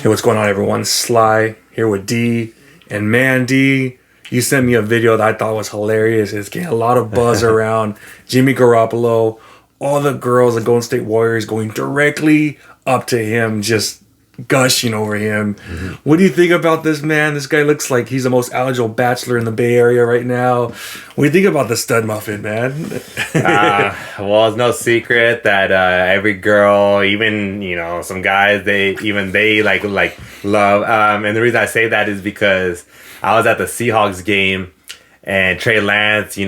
Hey, what's going on, everyone? Sly here with D. And man, D, you sent me a video that I thought was hilarious. It's getting a lot of buzz around Jimmy Garoppolo. All the girls, the Golden State Warriors, going directly up to him, just gushing over him. Mm-hmm. What do you think about this, man? This guy looks like he's the most eligible bachelor in the Bay Area right now. What do you think about the stud muffin, man? Well, it's no secret that every girl, even some guys, they love. And the reason I say that is because I was at the Seahawks game, and Trey Lance,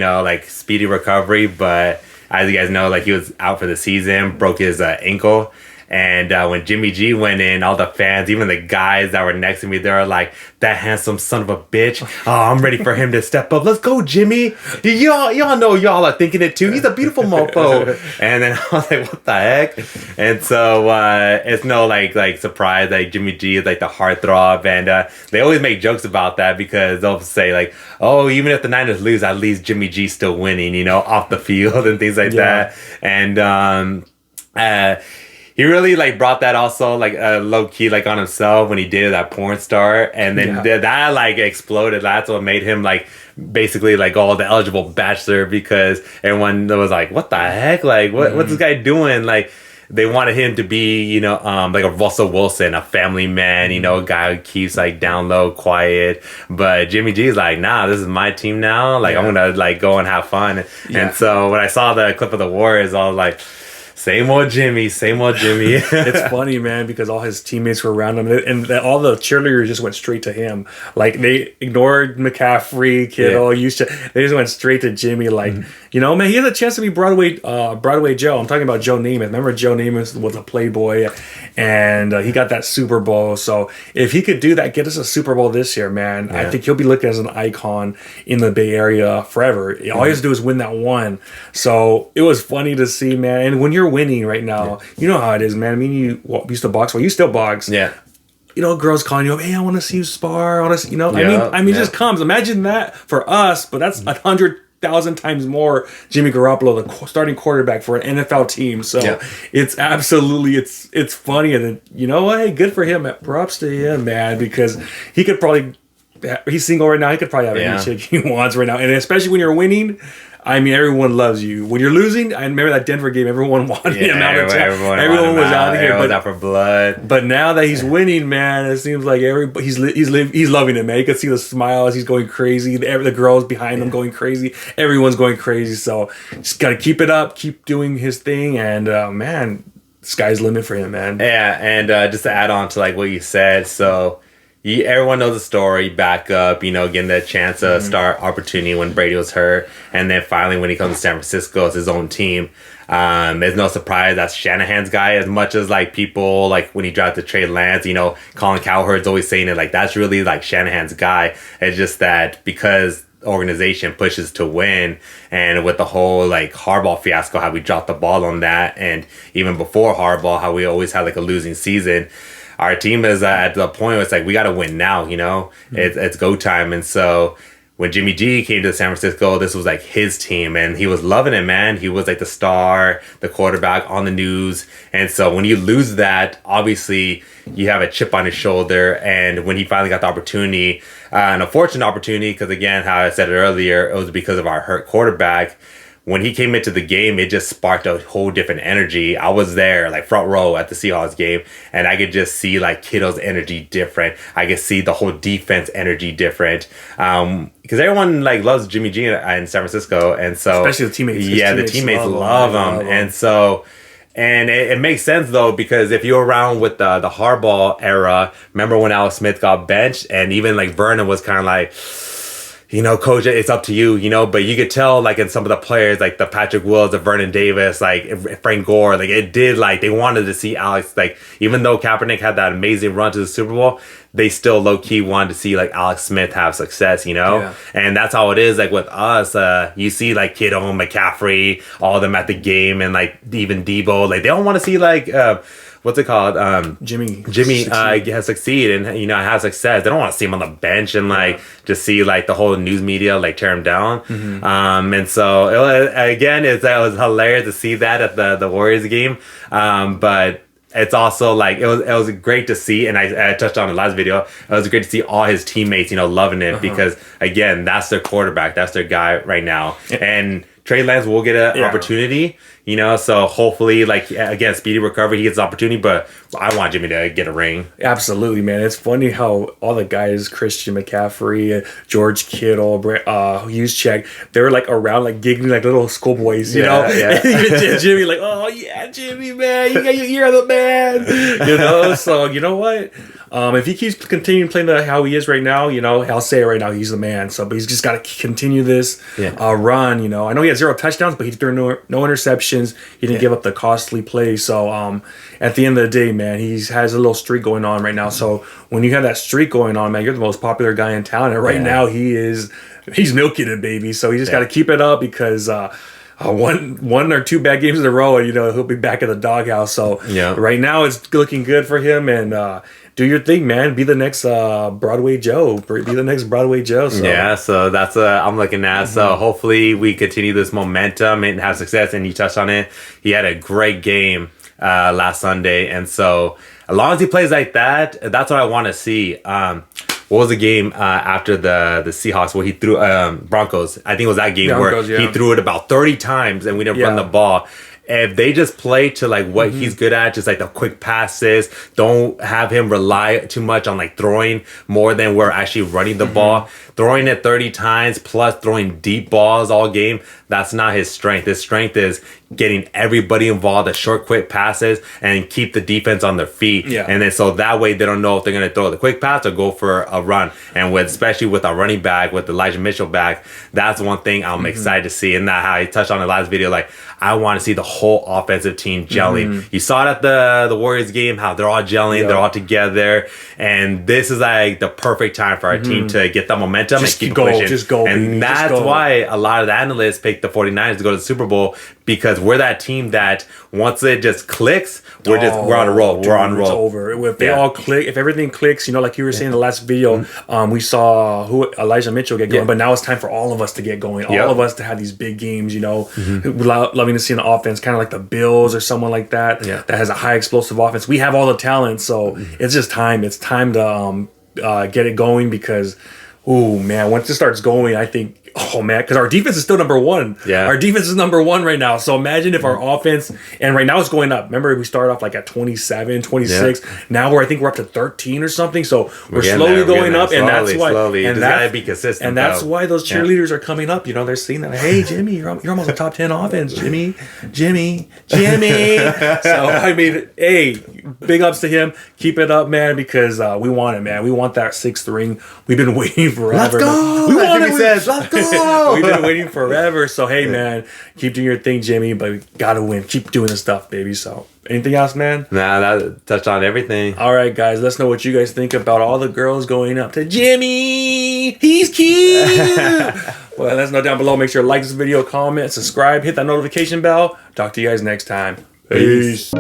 speedy recovery, but as you guys know, he was out for the season, broke his ankle. And when Jimmy G went in, all the fans, even the guys that were next to me, they were like, "That handsome son of a bitch! Oh, I'm ready for him to step up. Let's go, Jimmy! Y'all know y'all are thinking it too. He's a beautiful mofo." And then I was like, "What the heck?" And so it's no surprise that Jimmy G is the heartthrob, and they always make jokes about that because they'll say "Oh, even if the Niners lose, at least Jimmy G's still winning," off the field and things like that. And he really brought that also low key on himself when he did that porn star, and then that exploded. That's what made him basically all the eligible bachelor, because everyone was like, "What the heck? What's this guy doing?" They wanted him to be a Russell Wilson, a family man, a guy who keeps down low, quiet. But Jimmy G's nah, this is my team now. I'm gonna go and have fun. Yeah. And so when I saw the clip of the Warriors, I was like, same old Jimmy. It's funny, man, because all his teammates were around him, and all the cheerleaders just went straight to him. They ignored McCaffrey, Kittle, they just went straight to Jimmy. Man, he had a chance to be Broadway Joe. I'm talking about Joe Namath. Remember, Joe Namath was a playboy, and he got that Super Bowl. So if he could do that, get us a Super Bowl this year, man, I think he'll be looked at as an icon in the Bay Area forever. All he has to do is win that one. So it was funny to see, man. And when you're winning right now, you know how it is, man. I mean, you used to box. Well, you still box. Yeah. Girls calling you up, "Hey, I want to see you spar." I mean, it just comes. Imagine that for us, but that's 100,000 times more Jimmy Garoppolo, the starting quarterback for an NFL team. So it's absolutely, it's funny. And then, you know what? Hey, good for him. Props to him, man, because he could probably, he's single right now. He could probably have any chick he wants right now. And especially when you're winning, I mean, everyone loves you. When you're losing, I remember that Denver game, everyone wanted him out of town. Everyone was out of here. Everyone was out for blood. But now that he's winning, man, it seems like he's loving it, man. You can see the smiles. He's going crazy. The girls behind him going crazy. Everyone's going crazy. So just got to keep it up, keep doing his thing. And, man, sky's the limit for him, man. Yeah, and just to add on to what you said, so everyone knows the story, back up, getting that chance to start opportunity when Brady was hurt. And then finally, when he comes to San Francisco, it's his own team. There's no surprise that's Shanahan's guy, as much as people, when he drafted Trey Lance, Colin Cowherd's always saying it, that's really Shanahan's guy. It's just that because the organization pushes to win, and with the whole Harbaugh fiasco, how we dropped the ball on that, and even before Harbaugh, how we always had a losing season. Our team is at the point where it's we got to win now, It's go time. And so when Jimmy G came to San Francisco, this was his team, and he was loving it, man. He was the star, the quarterback on the news. And so when you lose that, obviously you have a chip on his shoulder. And when he finally got the opportunity, an unfortunate opportunity, because again, how I said it earlier, it was because of our hurt quarterback. When he came into the game, it just sparked a whole different energy. I was there, front row at the Seahawks game, and I could just see, Kittle's energy different. I could see the whole defense energy different. Because everyone, loves Jimmy G in San Francisco, and so... Especially the teammates. Yeah, the teammates love him. And so... And it makes sense, though, because if you're around with the Harbaugh era, remember when Alex Smith got benched, and even, Vernon was kind of coach, it's up to you, but you could tell, in some of the players, the Patrick Wills, the Vernon Davis, Frank Gore, it did, they wanted to see Alex, even though Kaepernick had that amazing run to the Super Bowl, they still low-key wanted to see, Alex Smith have success, Yeah. And that's how it is, with us, you see, Kittle, McCaffrey, all of them at the game, and, even Debo, they don't want to see, what's it called? Jimmy has succeeded and have success. They don't want to see him on the bench and just see the whole news media tear him down. And so it was hilarious to see that at the Warriors game. But it's also like it was great to see, and I touched on the last video. It was great to see all his teammates, loving it because again, that's their quarterback, that's their guy right now, and Trey Lance will get an opportunity, so hopefully, like, again, speedy recovery, he gets the opportunity, but I want Jimmy to get a ring. Absolutely, man. It's funny how all the guys, Christian McCaffrey, George Kittle, Juszczyk, they were like around, like giggling like little schoolboys, Yeah. And Jimmy, like, oh yeah, Jimmy, man, you're the man, So you know what? If he keeps continuing playing how he is right now, I'll say it right now, he's the man. So, but he's just got to continue this run. I know he had 0 touchdowns, but he threw no interceptions. He didn't give up the costly play. So, at the end of the day, man, he has a little streak going on right now. So, when you have that streak going on, man, you're the most popular guy in town, and right now he's milking it, baby. So he just got to keep it up because. One or two bad games in a row, and he'll be back in the doghouse. So right now it's looking good for him, and do your thing, man. Be the next Broadway Joe. Be the next Broadway Joe. So. Yeah, so that's I'm looking at. So hopefully we continue this momentum and have success. And you touched on it. He had a great game last Sunday, and so as long as he plays like that, that's what I want to see. What was the game after the Seahawks where he threw Broncos? I think it was that game where he threw it about 30 times and we didn't run the ball. If they just play to like what he's good at, just like the quick passes, don't have him rely too much on like throwing more than we're actually running the ball. Throwing it 30 times plus throwing deep balls all game, that's not his strength. His strength is getting everybody involved, the short, quick passes, and keep the defense on their feet. Yeah. And then so that way they don't know if they're going to throw the quick pass or go for a run. And especially with our running back, with Elijah Mitchell back, that's one thing I'm excited to see. And that how I touched on the last video, like I want to see the whole offensive team gelling. You saw it at the Warriors game, how they're all gelling, they're all together. And this is like the perfect time for our team to get that momentum just and keep go, pushing. just go, and baby. that's why a lot of the analysts picked the 49ers to go to the Super Bowl, because we're that team that once it just clicks, we're on a roll. We're on a roll. It's over. If they all click, if everything clicks, like you were saying in the last video, we saw Elijah Mitchell get going, but now it's time for all of us to get going. All of us to have these big games, loving to see an offense, kind of like the Bills or someone like that, that has a high explosive offense. We have all the talent, so it's just time. It's time to get it going because, oh man, once it starts going, I think, oh man, because our defense is still number one. Yeah, our defense is number one right now. So imagine if our offense, and right now it's going up. Remember, we started off like at 27, 26. Now I think we're up to 13 or something. So we're slowly going up, and that's why. And gotta be consistent. And that's why those cheerleaders are coming up. They're seeing that. Hey, Jimmy, you're almost a top 10 offense, Jimmy. So I mean, hey, big ups to him. Keep it up, man, because we want it, man. We want that 6th ring. We've been waiting forever. Let's go. We want it. Let's go. We've been waiting forever. So, hey, man, keep doing your thing, Jimmy, but we got to win. Keep doing this stuff, baby. So, anything else, man? Nah, that touched on everything. All right, guys, let's know what you guys think about all the girls going up to Jimmy. He's cute. Well, let us know down below. Make sure to like this video, comment, subscribe, hit that notification bell. Talk to you guys next time. Peace.